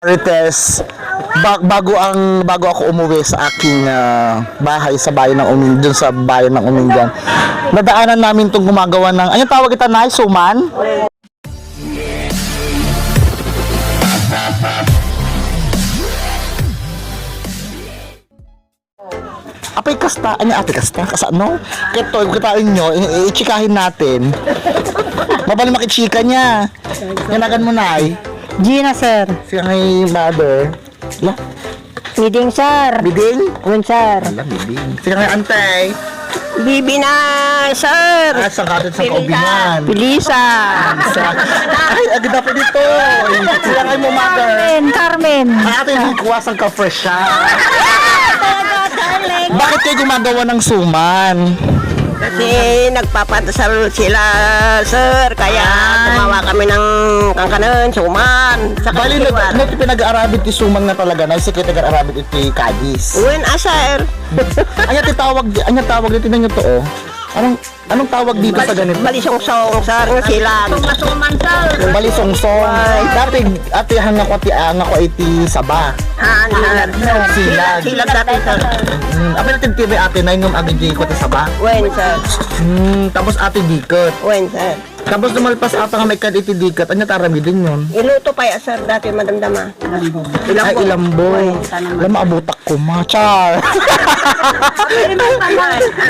Marites, bago ako umuwi sa aking bahay sa bayan ng Uming, dun sa bayan ng Umingan, nadaanan namin itong gumagawa ng, ano tawag ito na, suman? Apay kasta, ano ate kasta? Kasano? Kito, kitain nyo, i-chikahin natin. Mabali makichika niya. Yanagan mo na ay. Gina, sir. Siya ngay mother. La? Meeting, sir. Biding? Un, sir. Ala, biding. Siya ngay antay. Bibi na, sir. Saan katin sa kaubingan? Pilisa. Ay, agad pa dito. Siya ngay mo mother. Carmen. Ay, ate, hindi kuwasang ka-fresh siya. Bakit kayo gumagawa ng suman? Kasi nagpapadasal sila, sir. Kaya gumawa kami ng kangkanan, suman. Sa Bali, pinag-aarabit ti suman na talaga na, sikit nag-aarabit iti kadis. Uwin, sir. Anya tawag dito ninyo to, oh. Anong tawag dito sa ganito? Balisong-song, sir. Ng silag. Masuman, sir. Balisong-song. Dati ati hangako iti saba. Silag. Silag dati, sir. Apa natin TV ate na yung agad ko ti saba. Uwin, sir. Tapos ate dikot. Uwin, sir. Tapos lumalpas ata nga may kad iti dikot. Anya tarami din yun. Iluto pa ya, sir. Dati madamdama. Ay, ilambo. Lama abutak ko ma. Char.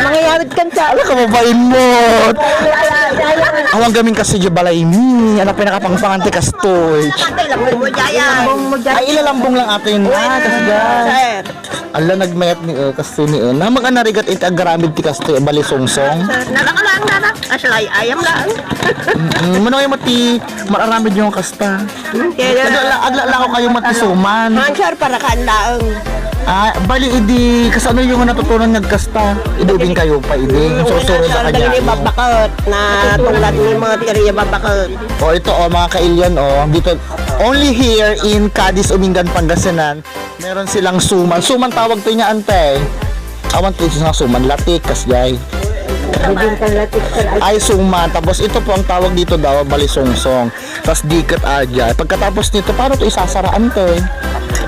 Mangyayawid kan, sir. Ano ka mabain mo? Awang gaming kasi di balay mi. Ano pinakapangpangan ti kastoy. Lambong mo dyan. Ay, ilalambong lang atin. Kasi dyan. Sir. Ala, nagmayat ni kastoy ni na mga narigat iti agaramid ti kastoy. Balisong-song. Nakakalang nanak. Asalay, ayam lang. Mano kayo mati mararamid yung kasta. Agla ko kayo mati suman. Sir, para kaandaang. Bali idi kasano yung natutunan nagkasta. Idubing kayo pa idi. Susunod na kanya. Dali babakot na tulad ng mga tiriya babakot. Ito mga kailyan dito only here in Cadiz, Umingan, Pangasinan. Meron silang suman. Suman tawag to niya ante. Awan to sa suman latik kasjay. Ay suman. Tapos ito po ang tawag dito daw balisong-song. Tapos dikat aja. Pagkatapos nito paano to isasaraan to?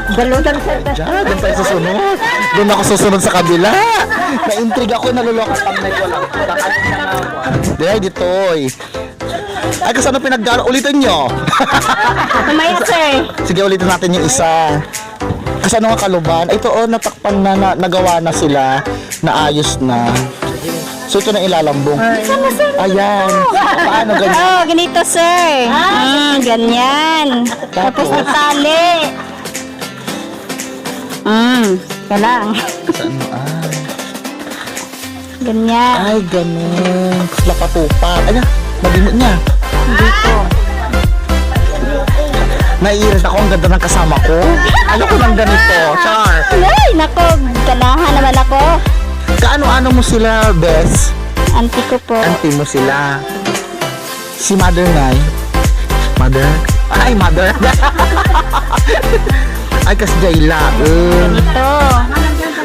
Balutan, sir. Diyan tayo susunod. Doon ako susunod sa kabila. Na-intrigue ako, nalulokot ang ko lang. Dahil dito ay kasano pinagdaan? Ulitin nyo. Mamaya, sir. Sige, ulitin natin yung isa. Kasano nga kaluban? Ito natakpan na, nagawa na sila. Naayos na. So ito na ilalambong. Ayan. Paano ganyan? Ganito, sir. Ganyan. Tapos natali. Ka lang. Saan mo? Ganyan. Ay, ganun. Lapatupan. Ayan, mabimot niya. Dito. Naiirit ako, ang ganda ng kasama ko. Ayoko ng ganito, Char. Ay, nako. Ganahan naman ako. Kaano-ano mo sila, Bes? Auntie ko po. Auntie mo sila. Si Mother Nay. Mother? Ay, Mother. Ay, kasi Jayla. Ganito.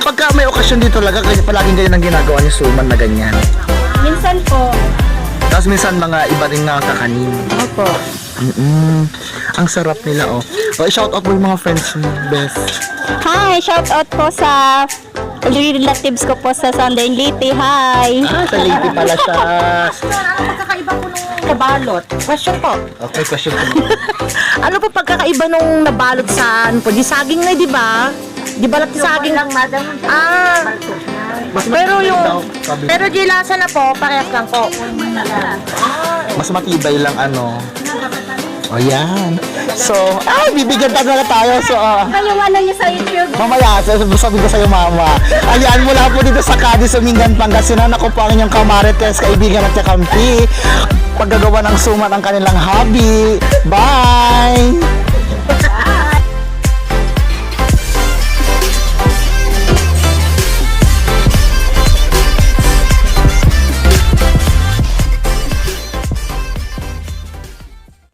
Pagka may okasyon dito talaga, kasi palaging ganyan ang ginagawa niya, suman na ganyan. Minsan po. Tapos minsan mga iba rin na kakanin. Opo. Ang sarap nila, shout out mo yung mga friends mo, Bes. Hi, shout out po sa relatives ko po sa Sunday Liti. Hi. Sa lady pala siya. Pagkakaiba po nung nabalot? Question po. Okay, question ko. Ano po pagkakaiba nung nabalot sa ano po? Di saging na, di ba? Di balat di saging lang, madam. Pero yung pero di lasa na po, parehas lang po. Mas matibay lang Ayan. So, bibigyan talaga tayo. So, Yung ano niyo sa YouTube. mamaya, sabi ko sa'yo, mama. Ayan, mula po dito sa Cadiz, Umingan, Pangasinan. Ako po ang inyong kamarites, kaibigan at kakampi. Paggagawa ng suman ang kanilang hobby. Bye!